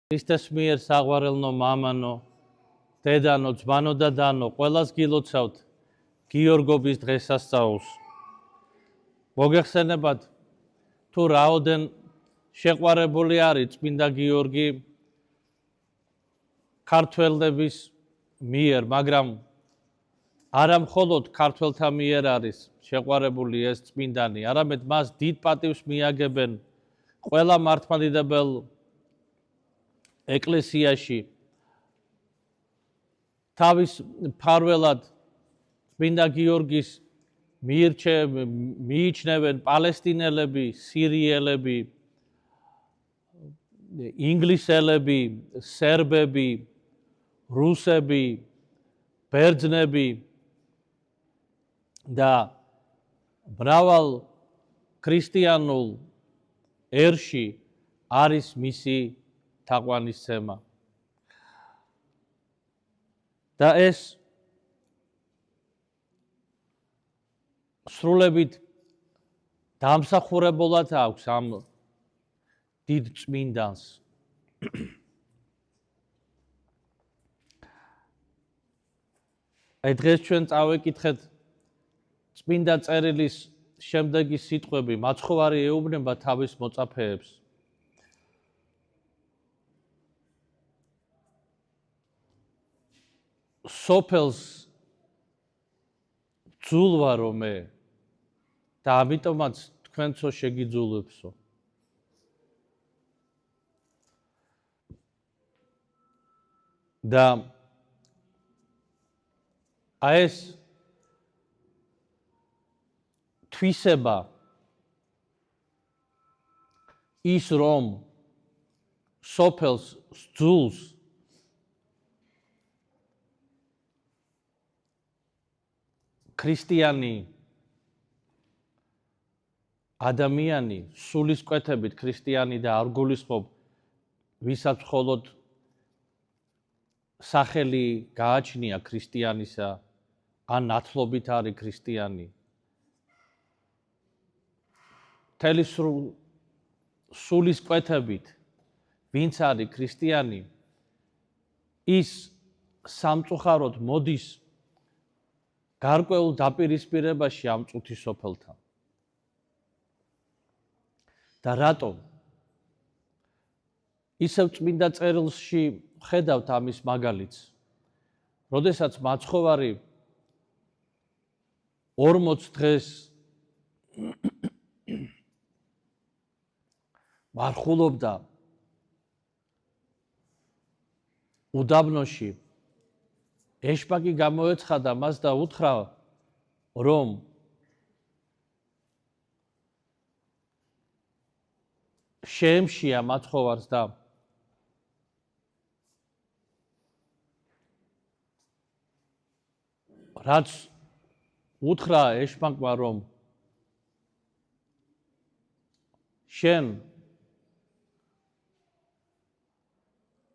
Ქრისტეს მიერ საყვარელნო მამანო, დედანო, ძმანო და დანო, ყველას გილოცავთ გიორგობის დღესასწაულს. მოგეხსენებათ, თუ რაოდენ შეყვარებული არის წმინდა გიორგი ქართველების მიერ, მაგრამ არა მხოლოდ ქართველთა მიერ არის შეყვარებული ეს წმინდანი, არამედ მას დიდ პატივს მიაგებენ ყველა მართლმადიდებელ ეკლესიაში. თავის მფარველად წმინდა გიორგის მიიჩნევენ პალესტინელები, სირიელები, ინგლისელები, სერბები, რუსები, ბერძნები და მრავალ ქრისტიანულ ერში არის მისი თაყვანისცემა. და ეს სრულებით დამსახურებულად აქვს ამ დიდ წმინდანს. აი დღეს ჩვენ წავეკითხეთ წმინდა წერილის შემდეგი სიტყვები, მაცხოვარი ეუბნება თავის მოწაფეებს. სოფელს ძულვარო მე და ამიტომაც თქვენცო შეგიძულებსო. და ეს თვისება ის რომ სოფელს ძულს ქრისტიანი ადამიანი სულისკვეთებით ქრისტიანი და არ გულისხმობ ვისაც მხოლოდ სახელი გააჩნია ქრისტიანისა ან ნათლობით არის ქრისტიანი. მთელი სულისკვეთებით ვინც არის ქრისტიანი ის სამწუხაროდ მოდის გარკვეულ დაპირისპირებაში ამ წუთის სოფელთან. და რატომ? ისევ წმინდა წერილში ხედავთ ამის მაგალითს. როდესაც მაცხოვარი 40 დღეს მარხულობდა უდაბნოში, ეშპაკი გამოეცხადა მას და უთხრა, რომ შეემშია მაცხოვარს და რაც უთხრა ეშპაკმა, რომ შენ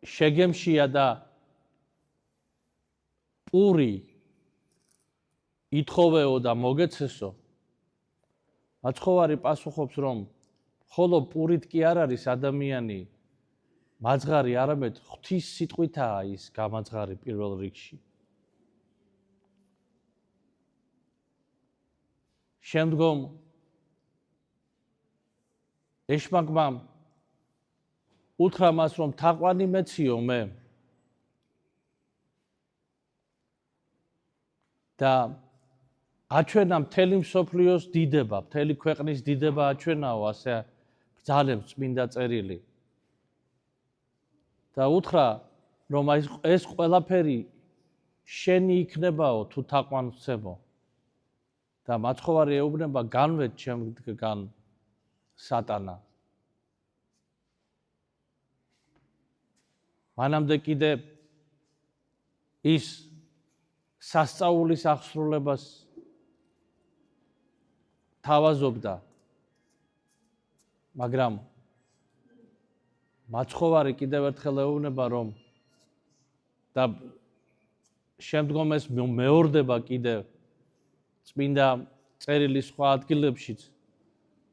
შეგემშია და პური ითხოვეო და მოგეცესო. მაცხოვარი პასუხობს, რომ ხოლო პურით კი არ არის ადამიანი მაძღარი, არამედ ღვთის სიტყვითაა ის გამაძღარი პირველ რიგში. შემდგომ ეშპაკმა უთხრა მას, რომ თაყვანი მეციო მე და აჩვენა მთელი მსოფლიოს დიდება, მთელი ქვეყნის დიდება აჩვენაო, ასე ბრძალებს წმინდა წერილი. და უთხრა, რომ ეს ყველაფერი შენი იქნებაო თუ თაყვანს ვცემო. და მაცხოვარი ეუბნება, განვედ ჩემგან სატანა. მანამდე კიდე ის სასწაულის აღსრულებას თავაზობდა, მაგრამ მაცხოვარი კიდევ ერთხელ ეუბნება, რომ და შემდგომ ეს მეორდება კიდევ წმინდა წერილის სხვა ადგილებშიც,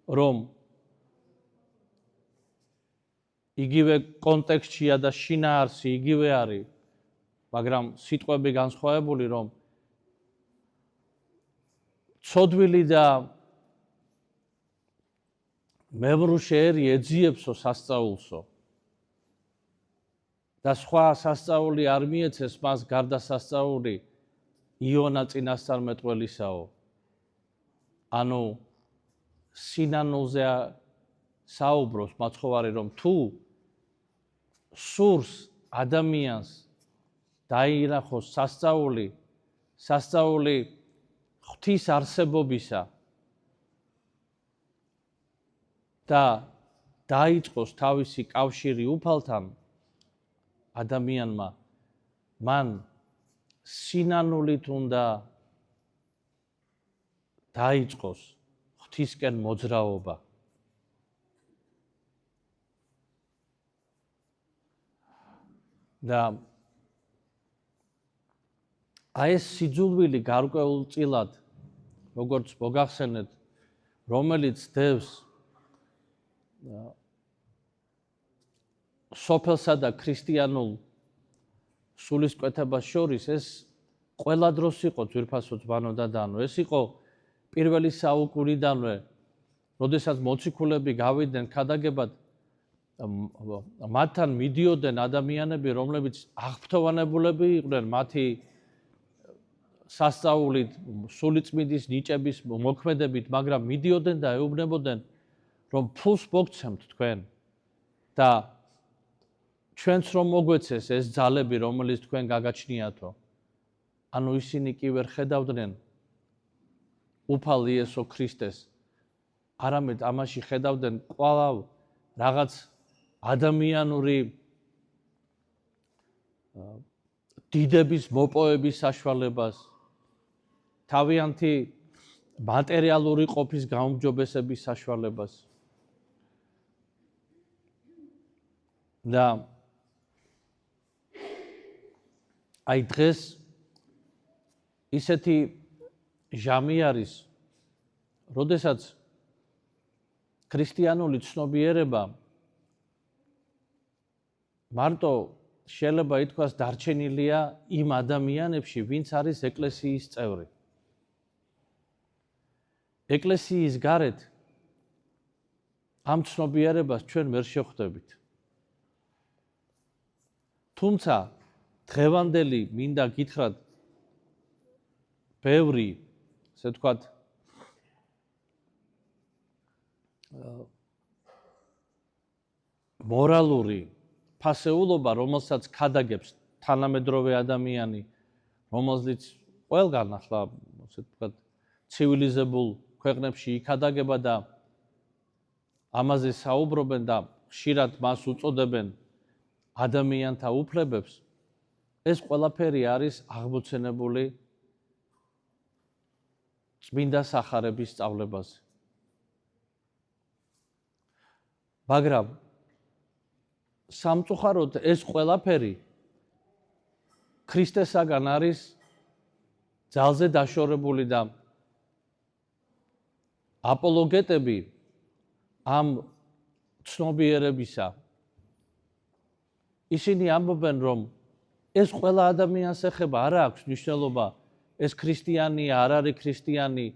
რომ იგივე კონტექსტშია და შინაარსი იგივე არის, მაგრამ სიტყვები განსხვავებული, რომ ცოდვილი და მებრუშეერი ეძიებსო სასწაულსო და სხვა სასწაული არ მიეცეს მას გარდა სასწაული იონა წინასწარმეტყველისაო. ანუ სინანულზე საუბრობს მაცხოვარი, რომ თუ სურს ადამიანს დაინახოს სასწაული ღვთის არსებობისა და დაიწყოს თავისი კავშირი უფალთან, ადამიანმა მან სინანულით უნდა დაიწყოს ღვთისკენ მოძრაობა. და აი ეს სიძულვილი გარკვეულწილად, როგორც მოგახსენეთ, რომელიც დევს სოფელსა და ქრისტიანულ სულისკვეთებას შორის, ეს ყველა დროს იყო ძვირფასო ძმანო და დანო. ეს იყო პირველი საუკუნიდანვე, როდესაც მოციქულები გავიდნენ ქადაგებად, მათთან მიდიოდნენ ადამიანები, რომლებიც აღფრთოვანებულები იყვნენ მათი სასწაულით, სულიწმინდის ნიჭების მოქმედებით, მაგრამ მიდიოდნენ და ეუბნებოდნენ, რომ ფულს მოგცემთ თქვენ და ჩვენც რომ მოგვეცეს ეს ძალები, რომელიც თქვენ გაგაჩნიათო. ანუ ისინი კი ვერ ხედავდნენ უფალ იესო ქრისტეს, არამედ ამაში ხედავდნენ კვლავ რაღაც ადამიანური დიდების მოპოვების საშუალებას, თავიანთი მატერიალური ყოფის გაუმჯობესების საშუალებას. და აი დღეს ისეთი ჟამი არის, როდესაც ქრისტიანული ცნობიერება მარტო შეიძლება ითქვას დარჩენილია იმ ადამიანებში, ვინც არის ეკლესიის წევრი. ეკლესიის გარეთ ამ ცნობიერებას ჩვენ ვერ შევხვდებით. თუმცა დღევანდელი მინდა გითხრათ ბევრი, ასე ვთქვათ, მორალური ფასეულობა, რომელსაც ქადაგებს თანამედროვე ადამიანი, რომელზეც ყველგან ახლა, ასე ვთქვათ, ცივილიზებულ ქვეყნებში იქადაგება და ამაზე საუბრობენ და ხშირად მას უწოდებენ ადამიანთა უფლებებს, ეს ყველაფერი არის აღმოცენებული წმინდა სახარების სწავლებაზე. მაგრამ სამწუხაროდ ეს ყველაფერი ქრისტესაგან არის ძალზე დაშორებული და აპოლოგეტები ამ ცნობიერებისა ისინი ამბობენ, რომ ეს ყველა ადამიანს ეხება, არ აქვს მნიშვნელობა, ეს ქრისტიანია, არ არის ქრისტიანი,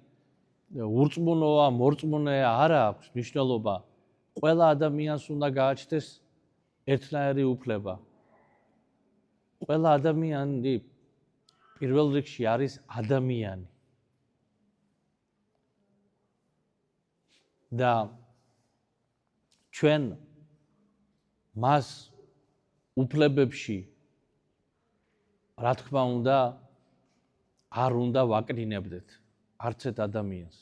ურწმუნოა, მორწმუნეა, არ აქვს მნიშვნელობა. ყველა ადამიანს უნდა გააჩნდეს ერთნაირი უფლება. ყველა ადამიანი პირველ რიგში არის ადამიანი. და ჩვენ მას უფლებებში, რა თქმა უნდა, არ უნდა ვაკნინებდეთ არც ერთ ადამიანს.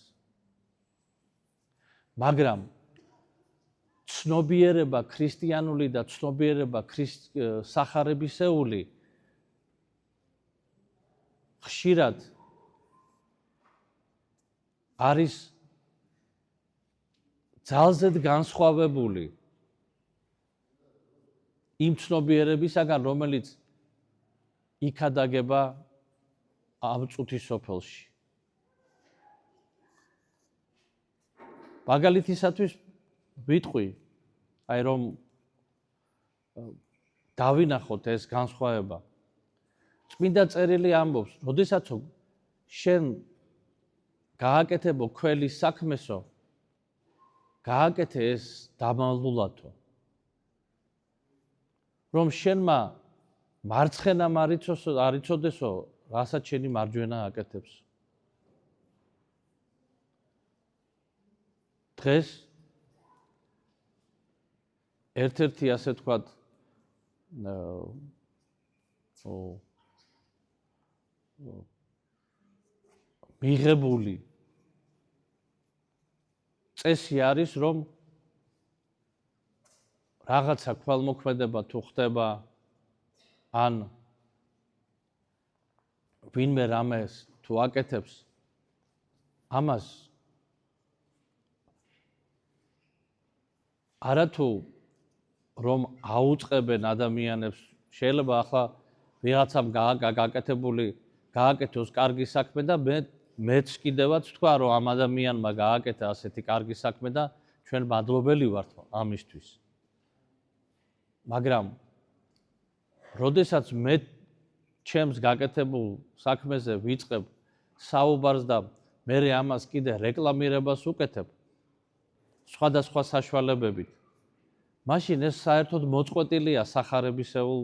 მაგრამ ცნობიერება ქრისტიანული და ცნობიერება სახარებისეული ხშირად არის ძალზედ განსხვავებული იმ ცნობიერებისაგან, რომელიც იქადაგება ამ წუთის სოფელში. მაგალითისათვის ვიტყვი, რომ დავინახოთ ეს განსხვავება. წმინდა წერილი ამბობს, როდესაც შენ გააკეთებო ქველის საქმესო, გააკეთე ეს დამალულათო. რომ შენმა მარცხენა არ იცოდესო, რასაც შენი მარჯვენა აკეთებს. დღეს ერთ-ერთი ასე თქვათ მიღებული წესი არის, რომ რაღაცა ქველმოქმედება თუ ხდება, ან ვინმე რამეს თუ აკეთებს, ამას არათუ რომ აუწყებენ ადამიანებს, შეიძლება ახლა ვიღაცამ გააკეთებული გააკეთოს კარგი საქმე და მეც კიდევაც თქვა, რომ ამ ადამიანმა გააკეთა ასეთი კარგი საქმე და ჩვენ მადლობელი ვართ ამისთვის. მაგრამ როდესაც მე ჩემს გაკეთებულ საქმეზე ვიწყებ საუბარს და მე ამას კიდე რეკლამირებას უკეთებ სხვადასხვა საშუალებებით, მაშინ ეს საერთოდ მოწყვეტილია სახარებისეულ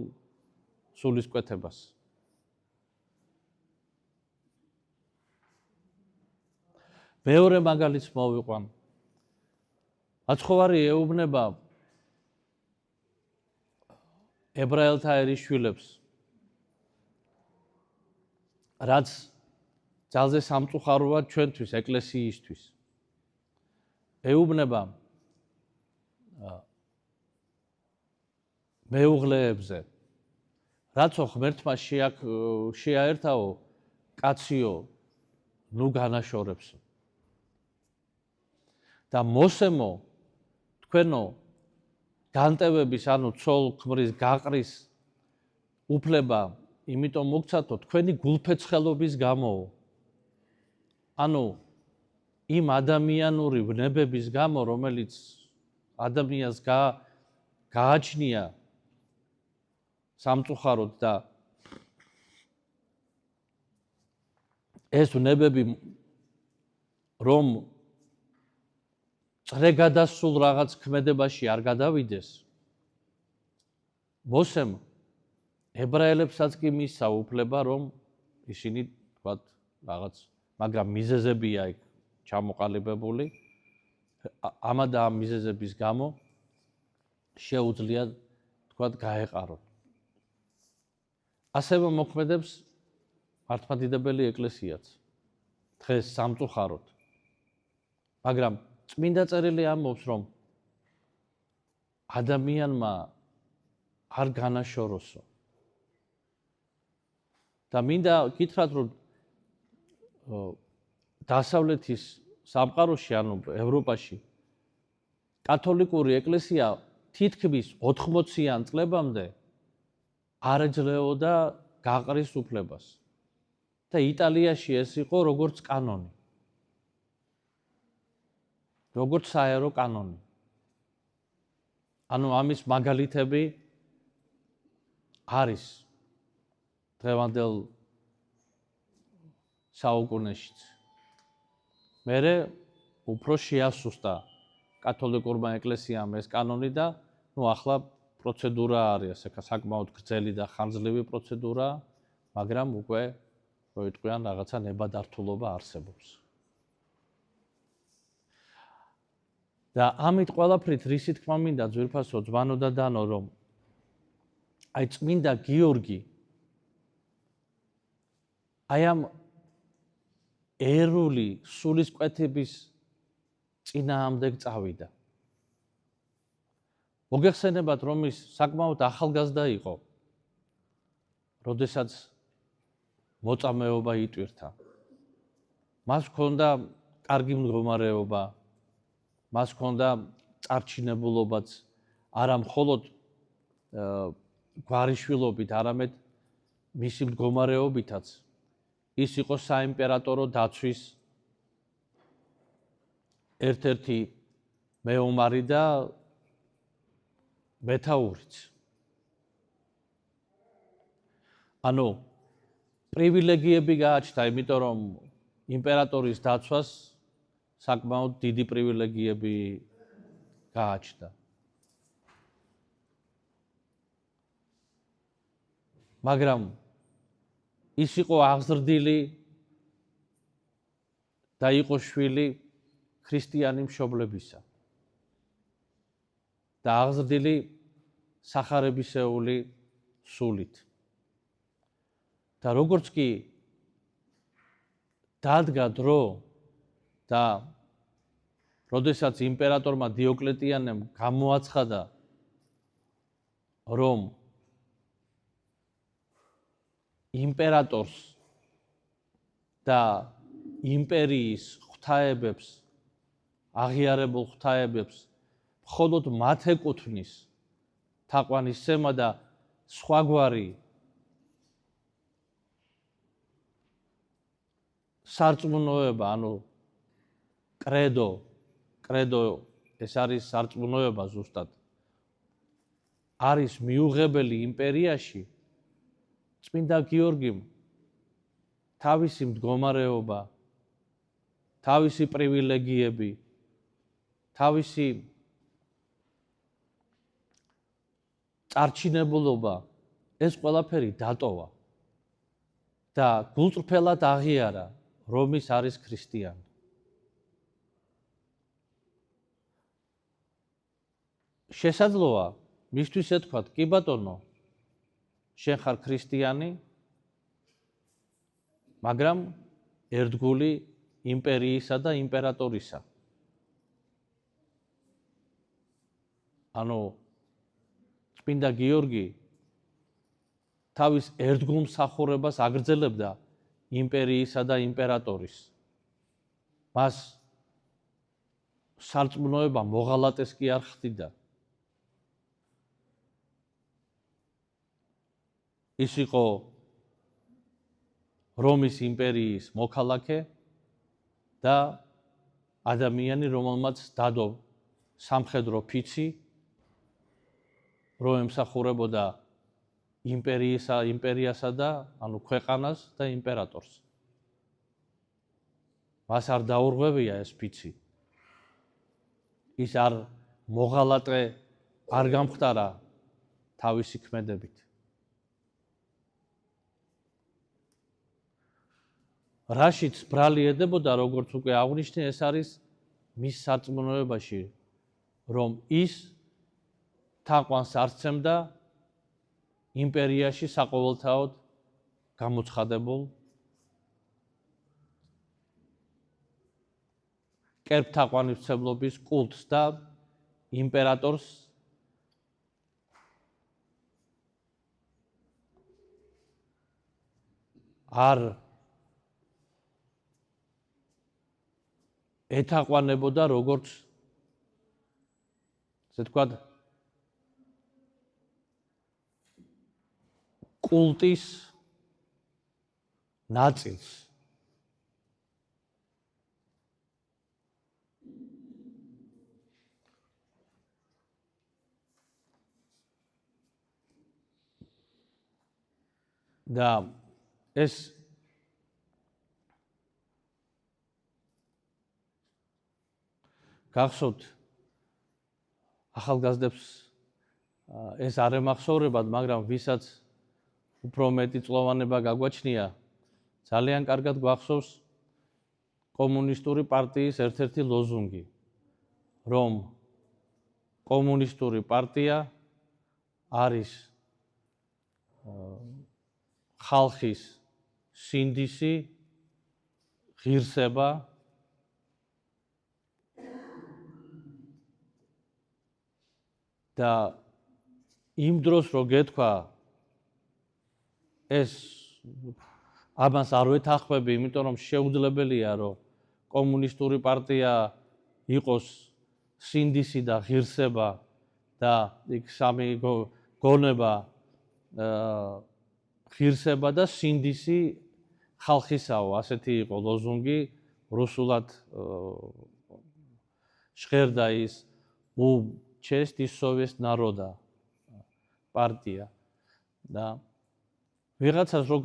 სულისკვეთებას. მეორე მაგალითს მოვიყვან. მაცხოვარი ეუბნება ებრაელთა ერისშვილებს, რაც ძალზე სამწუხაროა ჩვენთვის, ეკლესიისთვის. ეუბნება მეუღლეებზე, რაცო ღმერთმა შეაერთაო კაციო, ნუ განაშორებსო. და მოსემო თქვენო განტევების, ანუ ცოლ-ქმრის გაყრის უფლება იმიტომ მოგცათო თქვენი გულფეცხელობის გამო. ანუ იმ ადამიანური ვნებების გამო, რომელიც ადამიანს გააჩნია სამწუხაროდ და ეს ვნებები რომ წრეგადასულ რაღაც ქმედებაში არ გადავიდეს, მოსემ ებრაელებსაც კი მისცა უფლება, რომ ისინი თქვათ რაღაც, მაგრამ მიზეზებია იქ ჩამოყალიბებული, ამა და ამ მიზეზების გამო შეუძლიათ თქვათ გაეყაროთ. ასევე მოქმედებს მართლმადიდებელი ეკლესიაც დღეს სამწუხაროდ. მაგრამ წმინდა წერილი ამბობს, რომ ადამიანმა არ განაშოროსო. და მინდა გითხრათ, რომ დასავლეთის სამყაროში, ანუ ევროპაში, კათოლიკური ეკლესია თითქმის 80-იან წლებამდე არ ეძლეოდა გაყრის უფლებას. და იტალიაში ეს იყო როგორც კანონი. როგორც საერო კანონი. ანუ ამის მაგალითები არის დღევანდელ საუკუნეშიც. მერე უფრო შეასუსტა კათოლიკურმა ეკლესიამ ეს კანონი და ახლა პროცედურა არის, საკმაოდ გრძელი და ხანძლივი პროცედურა, მაგრამ უკვე მოიტყვიან რაღაცა ნებადართულობა არსებობს. და ამით ყველაფრით რისი თქმა მინდა ძვირფასო ძმანო და დანო, რომ აი წმინდა გიორგი აი ამ ერული სულისკვეთების წინააღმდეგ წავიდა. მოგეხსენებათ, რომ ის საკმაოდ ახალგაზრდა იყო, როდესაც მოწამეობა იტვირთა. მას ჰქონდა კარგი მდგომარეობა, მას ჰქონდა წარჩინებულობაც, არა მხოლოდ გვარიშვილობით, არამედ მისი მდგომარეობითაც. ის იყო საიმპერატორო დაცვის ერთ-ერთი მეომარი და მეთაურიც. ანუ პრივილეგიები გააჩნდა, იმიტომ რომ იმპერატორის დაცვას საკმაოდ დიდი პრივილეგიები გააჩნდა. მაგრამ ის იყო აღზრდილი და იყო შვილი ქრისტიანი მშობლებისა და აღზრდილი სახარებისეული სულით. და როგორც კი დადგა დრო და როდესაც იმპერატორმა დიოკლეტიანემ გამოაცხადა, რომ იმპერატორს და იმპერიის ღვთაებებს, აღიარებულ ღვთაებებს მხოლოდ მათ ეკუთვნის თაყვანისცემა და სხვაგვარი სარწმუნოება, ანუ კრედო ეს არის სარწმუნოება ზუსტად, არის მიუღებელი იმპერიაში, წმინდა გიორგიმ თავისი მდგომარეობა, თავისი პრივილეგიები, თავისი წარჩინებულობა ეს ყველაფერი დატოვა და გულწრფელად აღიარა, რომ ის არის ქრისტიანი. შესაძლოა მისთვის ეთქვათ, კი ბატონო, შენ ხარ ქრისტიანი, მაგრამ ერთგული იმპერიისა და იმპერატორისა. ანუ წმინდა გიორგი თავის ერთგულ მსახურებას აგრძელებდა იმპერიისა და იმპერატორის. მას სარწმუნოება მოღალატეს კი არ ხდიდა. ის იყო რომის იმპერიის მოქალაქე და ადამიანი, რომელმაც დადო სამხედრო ფიცი, რომ ემსახურებოდა იმპერიასა და ანუ ქვეყანას და იმპერატორს. მას არ დაურღვევია ეს ფიცი. ის არ მოღალატე არ გამხდარა თავისი ქმედებით. რაშიც ბრალი ედებოდა, როგორც უკვე აღვნიშნე, ეს არის მის სარწმუნოებაში, რომ ის თაყვანს არ სცემდა იმპერიაში საყოველთაოდ გამოცხადებულ კერპთაყვანისმცემლობის კულტს და იმპერატორს არ ეთაყვანებოდა როგორც, ესე ვთქვათ, კულტის ნაწილს. და ეს გახსოვთ ახალგაზრდებს ეს არ ემახსოვრებათ, მაგრამ ვისაც უფრო მეტი წლოვანება გაგვაჩნია, ძალიან კარგად გვახსოვს კომუნისტური პარტიის ერთ-ერთი ლოზუნგი, რომ კომუნისტური პარტია არის ხალხის სინდისი, ღირსება და იმ დროს რო გეთქვა ეს ამას არ ვეთანხმები, იმიტომ რომ შეუძლებელია რომ კომუნისტური პარტია იყოს სინდისი და ღირსება და იქ სამი გონება ღირსება და სინდისი ხალხისაო, ასეთი იყო ლოზუნგი, რუსულად ჟღერდა ის ჩესტ ის სოვიეტ ნაროდა პარტია და ვიღაცას რო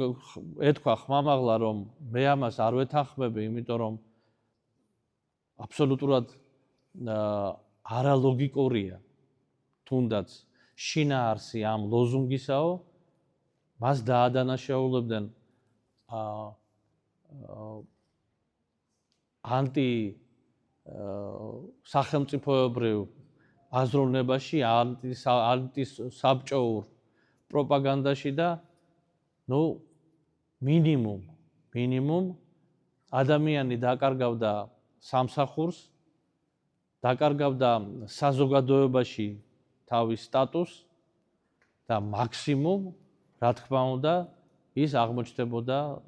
ეთქვა ხმამაღლა რომ მე ამას არ ვეთანხმები, იმიტომ რომ აბსოლუტურად არალოგიკურია, თუნდაც შინაარსი ამ ლოზუნგისაო, მას დაადანაშაულებდნენ ანტი სახელმწიფოებრივ აზროვნებაში, ანტი საბჭოურ პროპაგანდაში და მინიმუმ ადამიანი დაკარგავდა სამსახურს, დაკარგავდა საზოგადოებაში თავის სტატუსს და მაქსიმუმ, რა თქმა უნდა, ის აღმოჩნდებოდა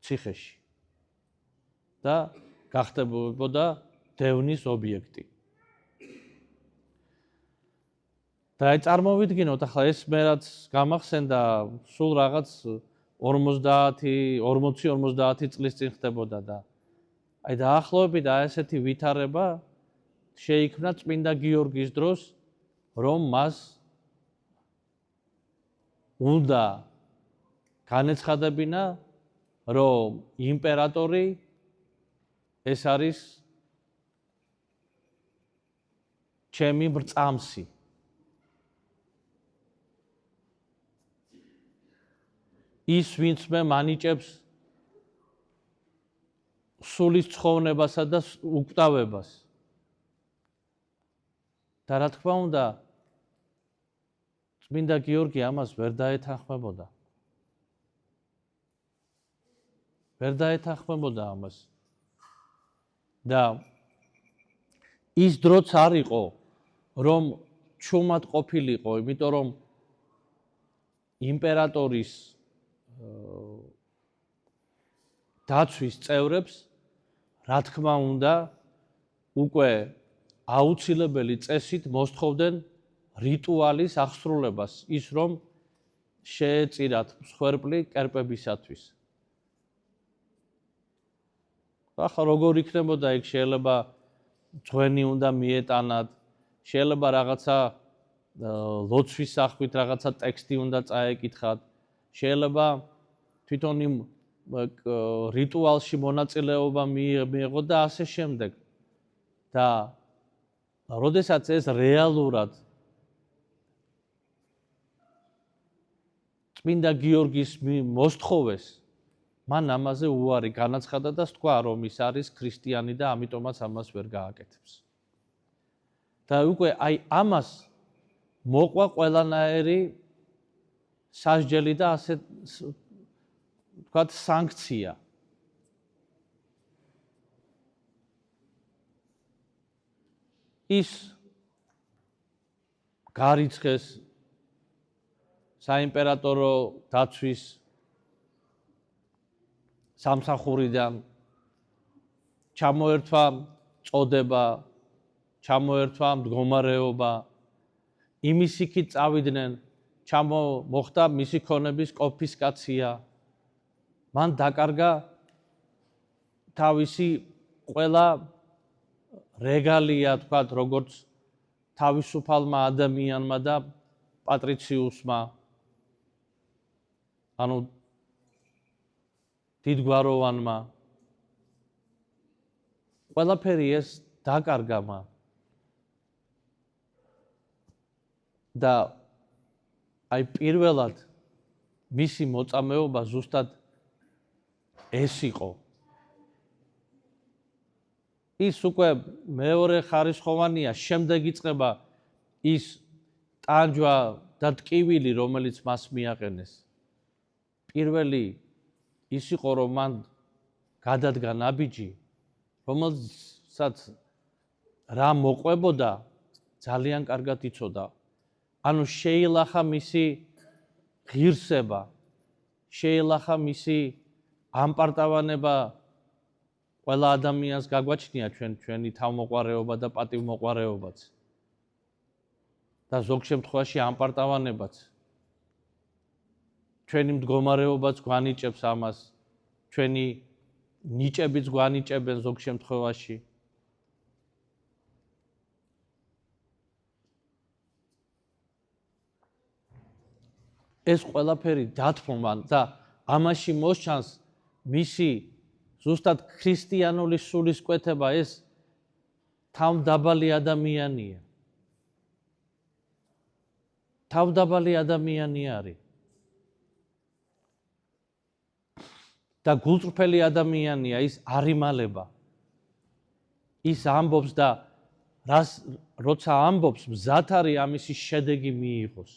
ციხეში და გახდებოდა დევნის ობიექტი. და წარმოვიდგინოთ, ახლა ეს მე რაც გამახსენდა, სულ რაღაც 40-50 წლის წინ ხდებოდა და აი დაახლოებით ესეთი ვითარება შეიქმნა წმინდა გიორგის დროს, რომ მას უნდა განეცხადებინა, რომ იმპერატორი ეს არის ჩემი მრწამსი. ის ვინც მე მანიჭებს სულის ცხოვნებასა და უკვდავებას. და რა თქმა უნდა, წმინდა გიორგი ამას ვერ დაეთანხმებოდა. ვერ დაეთანხმებოდა ამას. და ის დროც არ იყო, რომ ჩუმად ყოფილიყო, იმიტომ რომ იმპერატორის დაცვის წევრებს, რა თქმა უნდა, უკვე აუცილებელი წესით მოსთხოვდნენ რიტუალის აღსრულებას, ის რომ შეეწირათ მსხვერპლი კერპებისათვის. ახლა როგორ იქნებოდა იქ, შეიძლება ძღვენი უნდა მიეტანათ, შეიძლება რაღაცა ლოცვის სახვით რაღაცა ტექსტი უნდა წაეკითხათ, შეიძლება თვითონ იმ რიტუალში მონაწილეობა მიეღოთ და ასე შემდეგ. და როდესაც ეს რეალურად წმინდა გიორგის მოსთხოვეს, მან ამაზე უარი განაცხადა და თქვა, რომ ის არის ქრისტიანი და ამიტომაც ამას ვერ გააკეთებს. და უკვე აი ამას მოყვა ყველანაირი სასჯელი და ასე ვთქვათ სანქცია. ის გარიცხეს საიმპერატორო დაცვის სამსახურიდან, ჩამოერთვა წოდება, ჩამოერთვა მდგომარეობა, იმის იქით წავიდნენ, მოხდა მისი ქონების კონფისკაცია, მან დაკარგა თავისი ყველა რეგალია, თქვათ, როგორც თავისუფალმა ადამიანმა და პატრიციუსმა, ანუ დიდგვაროვანმა. ყველაფერი ეს დაკარგა მან. და აი პირველად მისი მოწამეობა ზუსტად ეს იყო. ის უკვე მეორე ხარისხოვანია, შემდეგ იწყება ის ტანჯვა და ტკივილი, რომელიც მას მიაყენეს. პირველი ის იყო, რომ მან გადადგა ნაბიჯი, რომელსაც რა მოყვებოდა, ძალიან კარგად იცოდა. ანუ შეილახა მისი ღირსება, შეილახა მისი ამპარტავანება, ყველა ადამიანს გაგვაჩნია ჩვენი თავმოყვარეობა და პატივმოყვარეობაც. და ზოგ შემთხვევაში ამპარტავანებაც. ჩვენი მდგომარეობაც გვანიჭებს ამას, ჩვენი ნიჭებიც გვანიჭებენ ზოგ შემთხვევაში. ეს ყველაფერი დათმობა და ამაში მოსჩანს მისი ზუსტად ქრისტიანული სულისკვეთება, ეს თავდაბალი ადამიანია. თავდაბალი ადამიანი არის. და გულწრფელი ადამიანია, ის არ იმალება. ის ამბობს და როცა ამბობს, მზად არის ამისი შედეგი მიიღოს.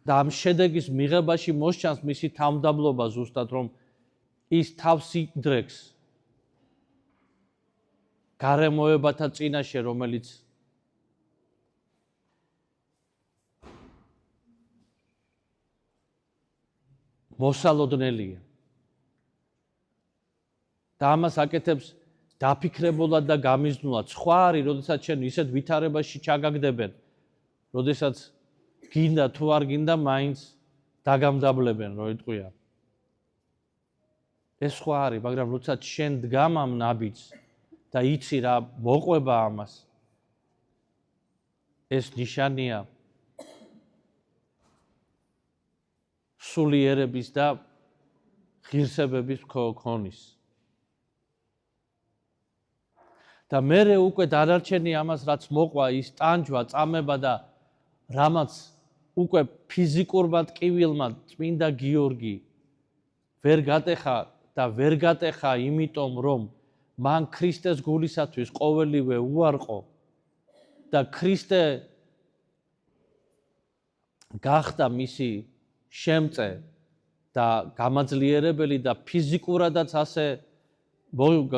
და ამ შედეგის მიღებაში მოსჩანს მისი თავმდაბლობა ზუსტად, რომ ის თავს იდრექს გარემოებათა წინაშე, რომელიც მოსალოდნელია. და ამას აკეთებს დაფიქრებულად და გამიზნულად. სხვა არის, როდესაც შენ ისეთ ვითარებაში ჩაგაგდებენ, როდესაც გინდა თუ არ გინდა, მაინც დაგამდაბლებენ, რო იტყვია. ეს სხვა არის, მაგრამ როდესაც შენ დგამ ამ ნაბიჯს და იცი რა მოყვება ამას, ეს ნიშანია სულიერების და ღირსებების ქონის. და მერე უკვე დანარჩენი ამას, რაც მოყვა, ის ტანჯვა, წამება და რამაც უკვე ფიზიკურმა ტკივილმა წმინდა გიორგი ვერ გატეხა და ვერ გატეხა, იმიტომ რომ მან ქრისტეს გულისათვის ყოველივე უარყო და ქრისტე გახდა მისი შემწე და გამაძლიერებელი და ფიზიკურადაც ასე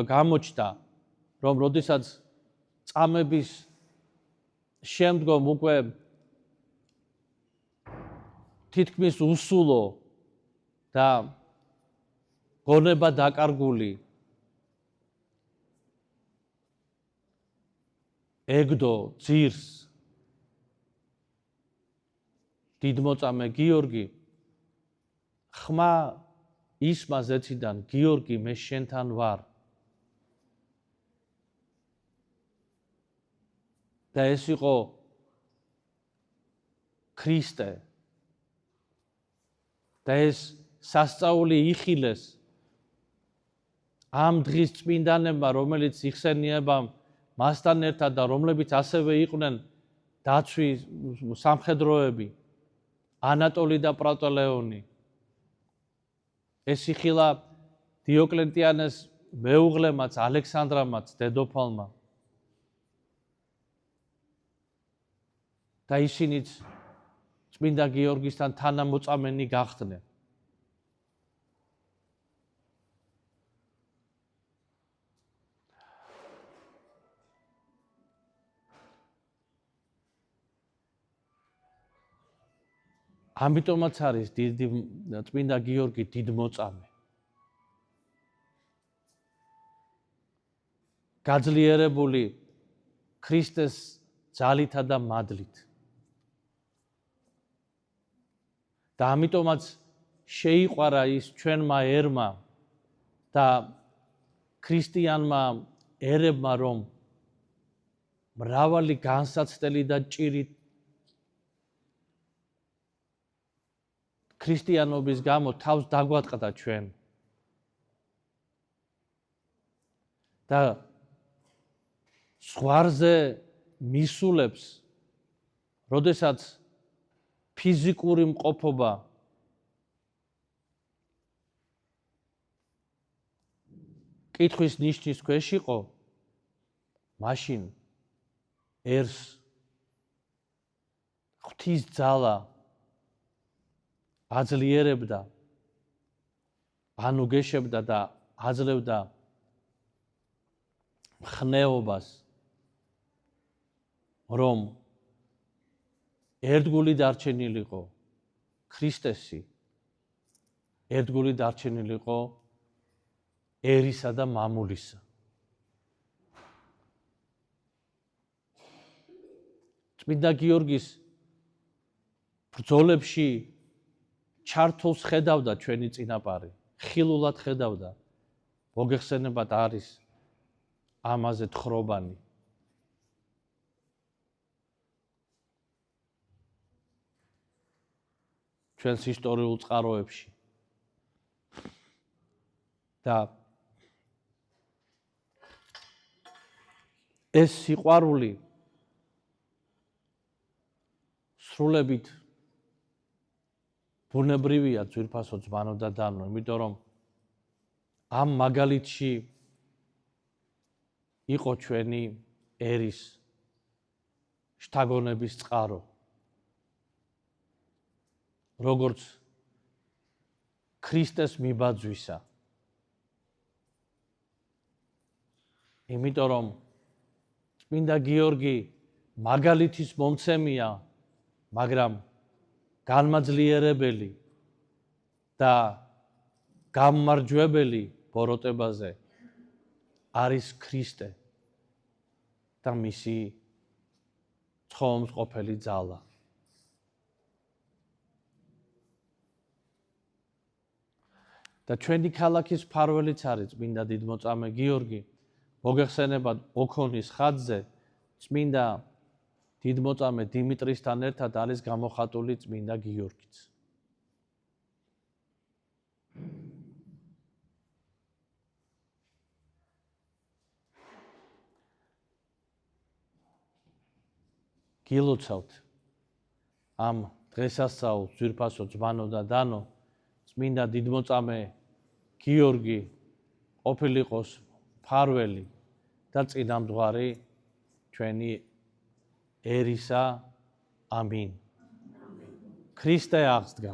გამოჩნდა, რომ როდესაც წამების შემდგომ უკვე თითქმის უსულო და გონება დაკარგული ეგდო ძირს დიდმოწამე გიორგი ხმა ისმა ზეციდან, გიორგი, მე შენთან ვარ. და ეს იყო ქრისტე. და ეს სასწაული იხილეს ამ დღის წმინდანებმა, რომელიც იხსენიება მასთან ერთად და რომლებიც ასევე იყვნენ დაცვი სამხედროები, ანატოლი და პროტოლეონი. ეს იხილა დიოკლეტიანეს მეუღლემაც, ალექსანდრამაც, დედოფალმა. და ისინიც წმინდა გიორგისთან თანამოწამენი გახდნენ. ამიტომაც არის წმინდა გიორგი დიდმოწამე. გაძლიერებული ქრისტეს ძალითა და მადლით. და ამიტომაც შეიყვარა ის ჩვენმა ერმა და ქრისტიანმა ერებმა, რომ მრავალი განსაცდელი და ჭირი ქრისტიანობის გამო თავს დაგვატყდა ჩვენ. და ზღვარზე მისულებს, როდესაც ფიზიკური მყოფობა კითხვის ნიშნის ქვეშ იყო, მაშინ ერს ღვთის ძალა აძლიერებდა, ანუგეშებდა და აძლევდა მხნეობას, რომ ერთგული დარჩენილიყო ქრისტესი, ერთგული დარჩენილიყო ერისა და მამულისა. წმინდა გიორგის ბრძოლებში ჩართულს ხედავდა ჩვენი წინაპარი, ხილულად ხედავდა. მოგეხსენებათ არის ამაზე თხრობანი. ჩვენს ისტორიულ წყაროებში. და ეს სიყვარული სრულებით ბუნებრივია ძვირფასო ძმანო და დანო, იმიტომ რომ ამ მაგალითში იყო ჩვენი ერის შთაგონების წყარო. როგორც ქრისტეს მიბაძვისა. იმიტომ რომ წმინდა გიორგი მაგალითის მომცემია, მაგრამ განმაძლიერებელი და გამმარჯვებელი ბოროტებაზე არის ქრისტე და მისი ცხომსყოფელი ძალა. და ჩვენი ქალაქის მფარველიც არის წმინდა დიდმოწამე გიორგი. მოგეხსენებათ ოქონის ხატზე წმინდა დიდმოწამე დიმიტრისთან ერთად არის გამოხატული წმინდა გიორგიც. გილოცავთ ამ დღესასწაულს ძვირფასო ძმანო და დანო, წმინდა დიდმოწამე გიორგი ყოფილიყოს მფარველი და წინამძღვარი ჩვენი ერისა. ამინ. ქრისტე აღსდგა.